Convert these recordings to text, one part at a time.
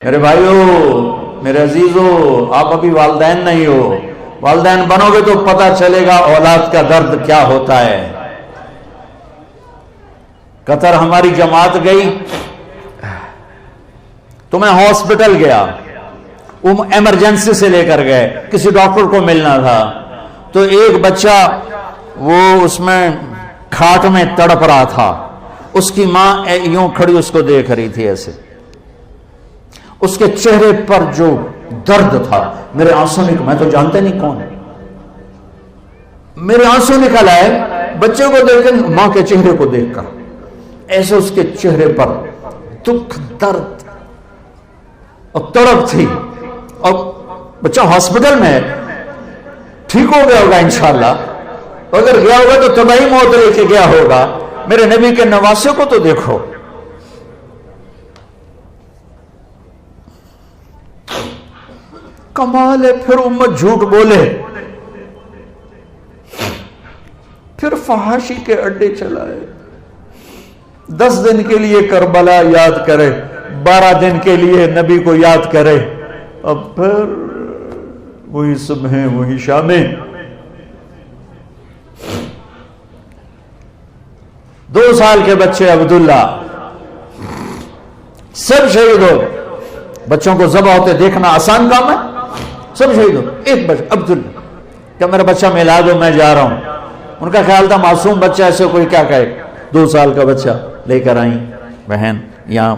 میرے بھائیو، میرے عزیزو، آپ ابھی والدین نہیں ہو، والدین بنو گے تو پتہ چلے گا اولاد کا درد کیا ہوتا ہے۔ قطر ہماری جماعت گئی تو میں ہاسپٹل گیا، وہ ایمرجنسی سے لے کر گئے، کسی ڈاکٹر کو ملنا تھا، تو ایک بچہ وہ اس میں کھاٹ میں تڑپ رہا تھا، اس کی ماں یوں کھڑی اس کو دیکھ رہی تھی ایسے، اس کے چہرے پر جو درد تھا، میرے آنسو نکل، میں تو جانتے نہیں کون، میرے آنسو نکل آئے بچے کو دیکھ کر، ماں کے چہرے کو دیکھ کر، ایسے اس کے چہرے پر دکھ، درد اور تڑپ تھی، اور بچہ ہاسپٹل میں ٹھیک ہو گیا ہوگا انشاءاللہ، اگر گیا ہوگا تو طبعی موت لے کے گیا ہوگا۔ میرے نبی کے نواسے کو تو دیکھو، کمال ہے، پھر امت جھوٹ بولے، پھر فحاشی کے اڈے چلائے، 10 دن کے لیے کربلا یاد کرے، 12 دن کے لیے نبی کو یاد کرے، اب پھر وہی صبح وہی شامیں۔ 2 سال کے بچے عبداللہ سب شہید ہو، بچوں کو ذبح ہوتے دیکھنا آسان کام ہے، سب شہید ہو، ایک بچہ عبداللہ، کہ میرا بچہ ملا دو میں جا رہا ہوں، ان کا خیال تھا معصوم بچہ ایسے کوئی کیا کہے، 2 سال کا بچہ لے کر آئیں بہن، یہاں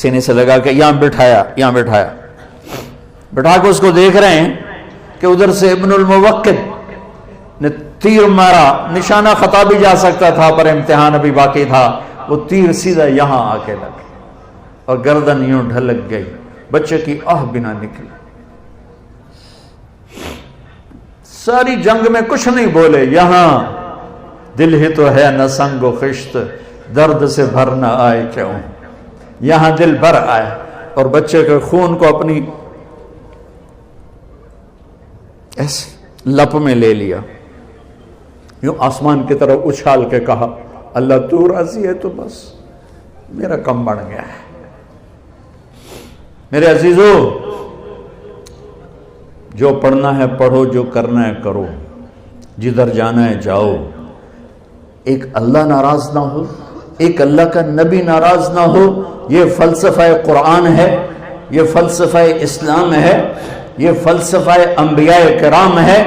سینے سے لگا کے یہاں بٹھایا، یہاں بٹھایا، بٹھا کے اس کو دیکھ رہے ہیں کہ ادھر سے ابن الموقد نے تیر مارا، نشانہ خطا بھی جا سکتا تھا پر امتحان ابھی باقی تھا، وہ تیر سیدھا یہاں آ کے لگا اور گردن یوں ڈھلک گئی، بچے کی آہ بنا نکلی، ساری جنگ میں کچھ نہیں بولے، یہاں دل ہی تو ہے نہ سنگ و خشت، درد سے بھر نہ آئے کیوں، یہاں دل بھر آئے، اور بچے کے خون کو اپنی ایسے لپ میں لے لیا، یوں آسمان کی طرف اچھال کے کہا، اللہ تو راضی ہے تو بس میرا کم بڑھ گیا ہے۔ میرے عزیزو، جو پڑھنا ہے پڑھو، جو کرنا ہے کرو، جدھر جانا ہے جاؤ، ایک اللہ ناراض نہ ہو، ایک اللہ کا نبی ناراض نہ ہو، یہ فلسفہ قرآن ہے، یہ فلسفہ اسلام ہے، یہ فلسفہ انبیاء کرام ہے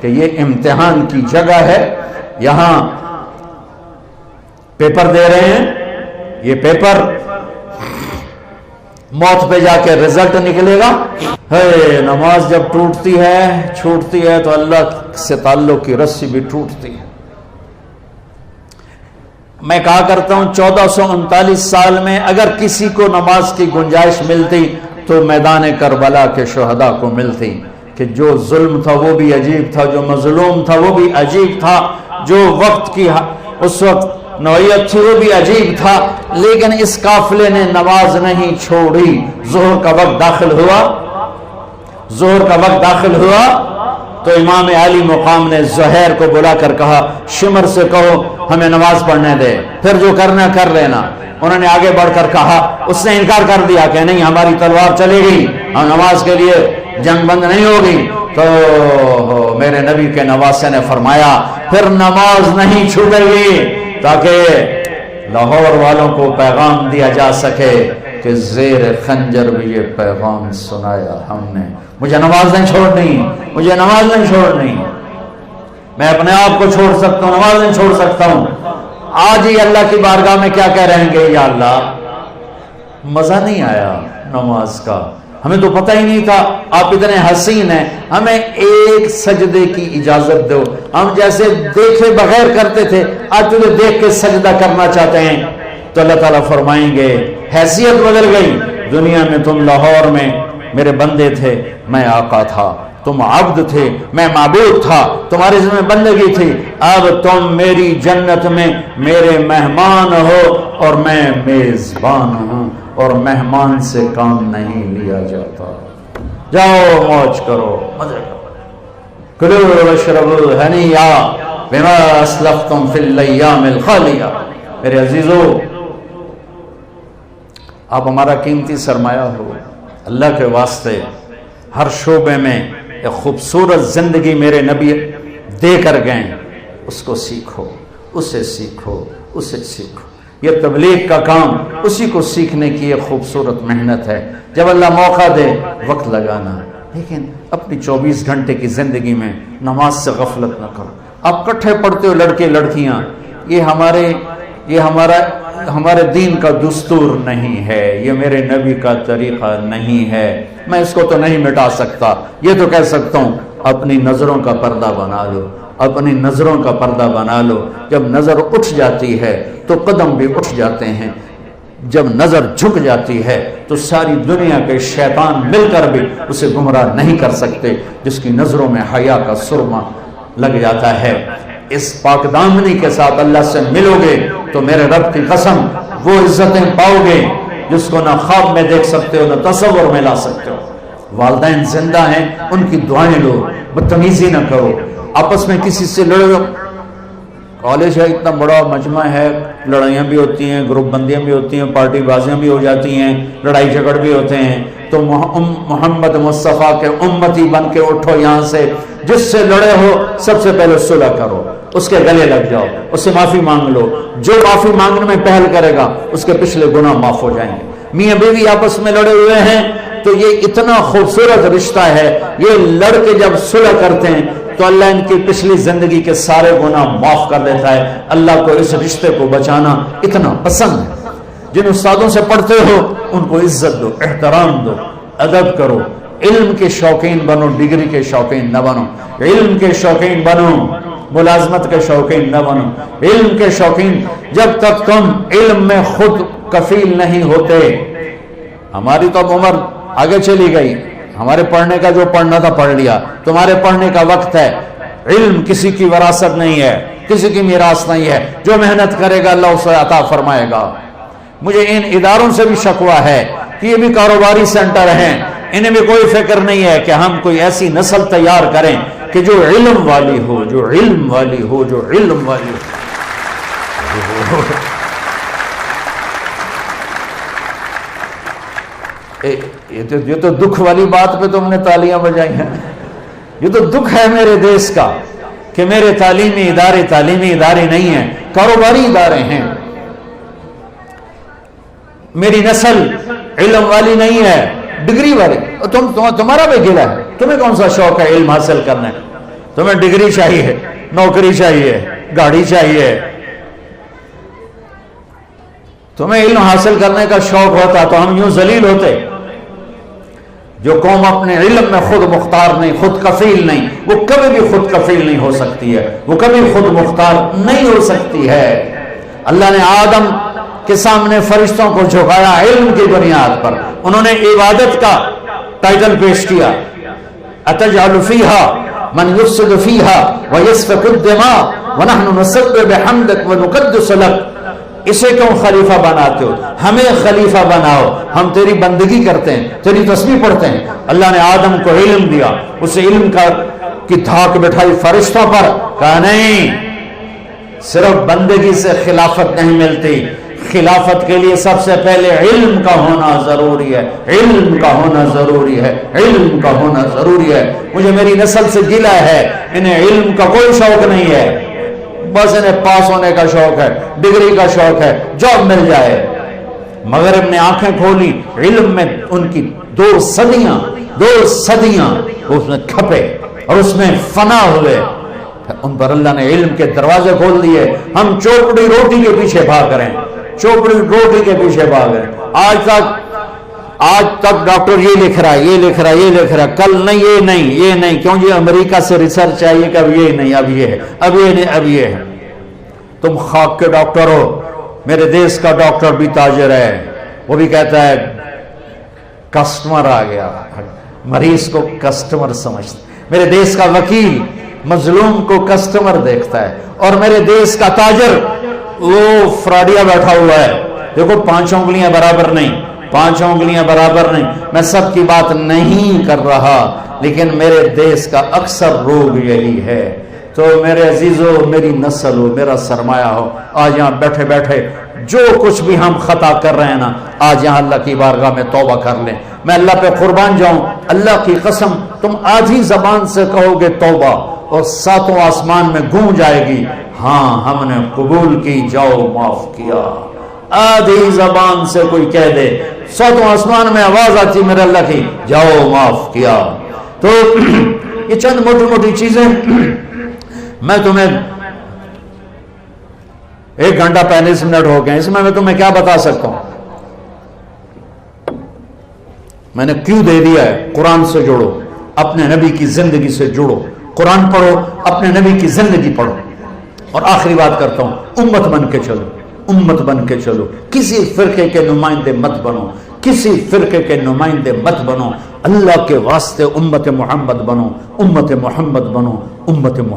کہ یہ امتحان کی جگہ ہے، یہاں پیپر دے رہے ہیں، یہ پیپر موت پہ جا کے رزلٹ نکلے گا۔ نماز جب ٹوٹتی ہے چھوٹتی ہے تو اللہ سے تعلق کی رسی بھی ٹوٹتی ہے۔ میں کہا کرتا ہوں 1439 سال میں اگر کسی کو نماز کی گنجائش ملتی تو میدان کربلا کے شہداء کو ملتی، کہ جو ظلم تھا وہ بھی عجیب تھا، جو مظلوم تھا وہ بھی عجیب تھا، جو وقت کی اس وقت نوعیت تھی وہ بھی عجیب تھا، لیکن اس قافلے نے نماز نہیں چھوڑی۔ ظہر کا وقت داخل ہوا، ظہر کا وقت داخل ہوا تو امام عالی مقام نے زہیر کو بلا کر کہا، شمر سے کہو ہمیں نماز پڑھنے دے، پھر جو کرنا کر لینا۔ انہوں نے آگے بڑھ کر کہا، اس نے انکار کر دیا کہ نہیں ہماری تلوار چلے گی، ہم نماز کے لیے جنگ بند نہیں ہوگی، تو میرے نبی کے نواسے نے فرمایا پھر نماز نہیں چھوٹے گی، تاکہ لاہور والوں کو پیغام دیا جا سکے کہ زیر خنجر بھی یہ پیغام سنایا ہم نے، مجھے نماز نہیں چھوڑنی، مجھے نماز نہیں چھوڑنی، میں اپنے آپ کو چھوڑ سکتا ہوں، نماز نہیں چھوڑ سکتا ہوں۔ آج ہی اللہ کی بارگاہ میں کیا کہہ رہیں گے، یا اللہ مزہ نہیں آیا نماز کا، ہمیں تو پتہ ہی نہیں تھا آپ اتنے حسین ہیں، ہمیں ایک سجدے کی اجازت دو، ہم جیسے دیکھے بغیر کرتے تھے آج تجھے دیکھ کے سجدہ کرنا چاہتے ہیں۔ تو اللہ تعالیٰ فرمائیں گے حیثیت بدل گئی، دنیا میں تم لاہور میں میرے بندے تھے، میں آقا تھا، تم عبد تھے، میں معبود تھا، تمہارے ذمہ بندگی تھی، اب تم میری جنت میں میرے مہمان ہو اور میں میزبان ہوں، اور مہمان سے کام نہیں لیا جاتا۔ جاؤ موج کرو، مزے کرو، کلوا واشربوا ہنیئا بما اسلفتم فی الایام الخالیہ۔ میرے عزیزو، آپ ہمارا قیمتی سرمایہ ہو، اللہ کے واسطے ہر شعبے میں ایک خوبصورت زندگی میرے نبی دے کر گئے، اس کو سیکھو، اسے سیکھو، اسے سیکھو۔ یہ تبلیغ کا کام اسی کو سیکھنے کی ایک خوبصورت محنت ہے۔ جب اللہ موقع دے وقت لگانا، لیکن اپنی 24 گھنٹے کی زندگی میں نماز سے غفلت نہ کرو۔ آپ کٹھے پڑھتے ہو لڑکے لڑکیاں، یہ ہمارے دین کا دستور نہیں ہے، یہ میرے نبی کا طریقہ نہیں ہے۔ میں اس کو تو نہیں مٹا سکتا، یہ تو کہہ سکتا ہوں اپنی نظروں کا پردہ بنا لو، اپنی نظروں کا پردہ بنا لو۔ جب نظر اٹھ جاتی ہے تو قدم بھی اٹھ جاتے ہیں، جب نظر جھک جاتی ہے تو ساری دنیا کے شیطان مل کر بھی اسے گمراہ نہیں کر سکتے۔ جس کی نظروں میں حیا کا سرما لگ جاتا ہے، اس پاک دامنی کے ساتھ اللہ سے ملو گے تو میرے رب کی قسم وہ عزتیں پاؤ گے جس کو نہ خواب میں دیکھ سکتے ہو، نہ تصور میں لا سکتے ہو۔ والدین زندہ ہیں، ان کی دعائیں لو، بدتمیزی نہ کرو، آپس میں کسی سے لڑو۔ کالج ہے، اتنا بڑا مجمع ہے، لڑائیاں بھی ہوتی ہیں، گروپ بندیاں بھی ہوتی ہیں، پارٹی بازیاں بھی ہو جاتی ہیں، لڑائی جھگڑ بھی ہوتے ہیں، تو محمد مصطفیٰ کے امتی بن کے اٹھو یہاں سے۔ جس سے لڑے ہو سب سے پہلے صلح کرو، اس کے گلے لگ جاؤ، اس سے معافی مانگ لو۔ جو معافی مانگنے میں پہل کرے گا اس کے پچھلے گناہ معاف ہو جائیں گے۔ میاں بیوی آپس میں لڑے ہوئے ہیں تو یہ اتنا خوبصورت رشتہ ہے، یہ لڑ کے جب صلح کرتے ہیں تو اللہ ان کی پچھلی زندگی کے سارے گناہ معاف کر دیتا ہے۔ اللہ کو اس رشتے کو بچانا اتنا پسند ہے۔ جن استادوں سے پڑھتے ہو ان کو عزت دو، احترام دو، ادب کرو، علم کے شوقین بنو، ڈگری کے شوقین نہ بنو، علم کے شوقین بنو، ملازمت کے شوقین نہ بنو، علم کے شوقین۔ جب تک تم علم میں خود کفیل نہیں ہوتے، ہماری تو اب عمر آگے چلی گئی، ہمارے پڑھنے کا جو پڑھنا تھا پڑھ لیا، تمہارے پڑھنے کا وقت ہے۔ علم کسی کی وراثت نہیں ہے، کسی کی میراث نہیں ہے، جو محنت کرے گا اللہ اسے عطا فرمائے گا۔ مجھے ان اداروں سے بھی شکوہ ہے کہ یہ بھی کاروباری سینٹر ہیں، انہیں بھی کوئی فکر نہیں ہے کہ ہم کوئی ایسی نسل تیار کریں کہ جو علم والی ہو، جو علم والی ہو، جو علم والی ہو۔ یہ تو دکھ والی بات پہ تم نے تالیاں بجائی ہیں۔ یہ تو دکھ ہے میرے دیس کا کہ میرے تعلیمی ادارے نہیں ہیں، کاروباری ادارے ہیں۔ میری نسل علم والی نہیں ہے، ڈگری والی۔ تمہارا بھی گلا ہے، تمہیں کون سا شوق ہے علم حاصل کرنے؟ تمہیں ڈگری چاہیے، نوکری چاہیے، گاڑی چاہیے۔ تمہیں علم حاصل کرنے کا شوق ہوتا تو ہم یوں ذلیل ہوتے۔ جو قوم اپنے علم میں خود مختار نہیں، خود کفیل نہیں، وہ کبھی بھی خود کفیل نہیں ہو سکتی ہے، وہ کبھی خود مختار نہیں ہو سکتی ہے۔ اللہ نے آدم کے سامنے فرشتوں کو جھکایا علم کی بنیاد پر، انہوں نے عبادت کا ٹائٹل پیش کیا، اتجعل فیہا من یفسد فیہا ویسفک الدماء ونحن نسبح بحمدک ونقدس لک۔ اسے کیوں خلیفہ بناتے ہو؟ ہمیں خلیفہ بناؤ، ہم تیری بندگی کرتے ہیں، تیری تسبیح پڑھتے ہیں۔ اللہ نے آدم کو علم دیا، اسے علم کی دھاک بٹھائی فرشتوں پر، کہا نہیں، صرف بندگی سے خلافت نہیں ملتی، خلافت کے لیے سب سے پہلے علم کا ہونا ضروری ہے، علم کا ہونا ضروری ہے، علم کا ہونا ضروری ہے۔ مجھے میری نسل سے گلہ ہے، انہیں علم کا کوئی شوق نہیں ہے، بس انہیں پاس ہونے کا شوق ہے، ڈگری کا شوق ہے، جاب مل جائے۔ مغرب نے آنکھیں کھولی، علم میں ان کی 2 صدیاں اس میں کھپے اور اس میں فنا ہوئے، ان پر اللہ نے علم کے دروازے کھول دیے۔ ہم چوپڑی روٹی کے پیچھے بھاگ رہے ہیں، چوپڑی روٹی کے پیچھے بھاگ رہے ہیں۔ آج تک ڈاکٹر یہ لکھ رہا ہے، یہ لکھ رہا ہے، یہ لکھ رہا ہے، کل نہیں، یہ نہیں، کیوں جی امریکہ سے ریسرچ آئی ہے کہ اب یہ نہیں، اب یہ ہے، اب یہ نہیں، اب یہ ہے۔ تم خاک کے ڈاکٹر ہو، میرے دیس کا ڈاکٹر بھی تاجر ہے، وہ بھی کہتا ہے کسٹمر آ گیا، مریض کو کسٹمر سمجھتا۔ میرے دیس کا وکیل مظلوم کو کسٹمر دیکھتا ہے، اور میرے دیس کا تاجر وہ فراڈیا بیٹھا ہوا ہے۔ دیکھو 5 انگلیاں برابر نہیں، 5 انگلیاں برابر نہیں۔ میں سب کی بات نہیں کر رہا، لیکن میرے دیس کا اکثر روگ یہی ہے۔ تو میرے عزیزو، میری نسل ہو، میرا سرمایہ ہو، آج یہاں بیٹھے بیٹھے جو کچھ بھی ہم خطا کر رہے ہیں نا، آج یہاں اللہ کی بارگاہ میں توبہ کر لیں. میں اللہ پہ قربان جاؤں، اللہ کی قسم تم آج ہی زبان سے کہو گے توبہ اور ساتوں آسمان میں گونج جائے گی، ہاں ہم نے قبول کی، جاؤ معاف کیا. آدھی زبان سے کوئی کہہ دے، ساتوں آسمان میں آواز آتی میرے اللہ کی، جاؤ معاف کیا. تو یہ چند موٹی موٹی چیزیں میں تمہیں 1 گھنٹہ 45 منٹ ہو گئے، اس میں تمہیں کیا بتا سکتا ہوں. میں نے کیوں دے دیا ہے، قرآن سے جڑو، اپنے نبی کی زندگی سے جڑو، قرآن پڑھو، اپنے نبی کی زندگی پڑھو. اور آخری بات کرتا ہوں، امت بن کے چلو، امت بن کے چلو، کسی فرقے کے نمائندے مت بنو، کسی فرقے کے نمائندے مت بنو، اللہ کے واسطے امت محمد بنو، امت محمد بنو، امت محمد.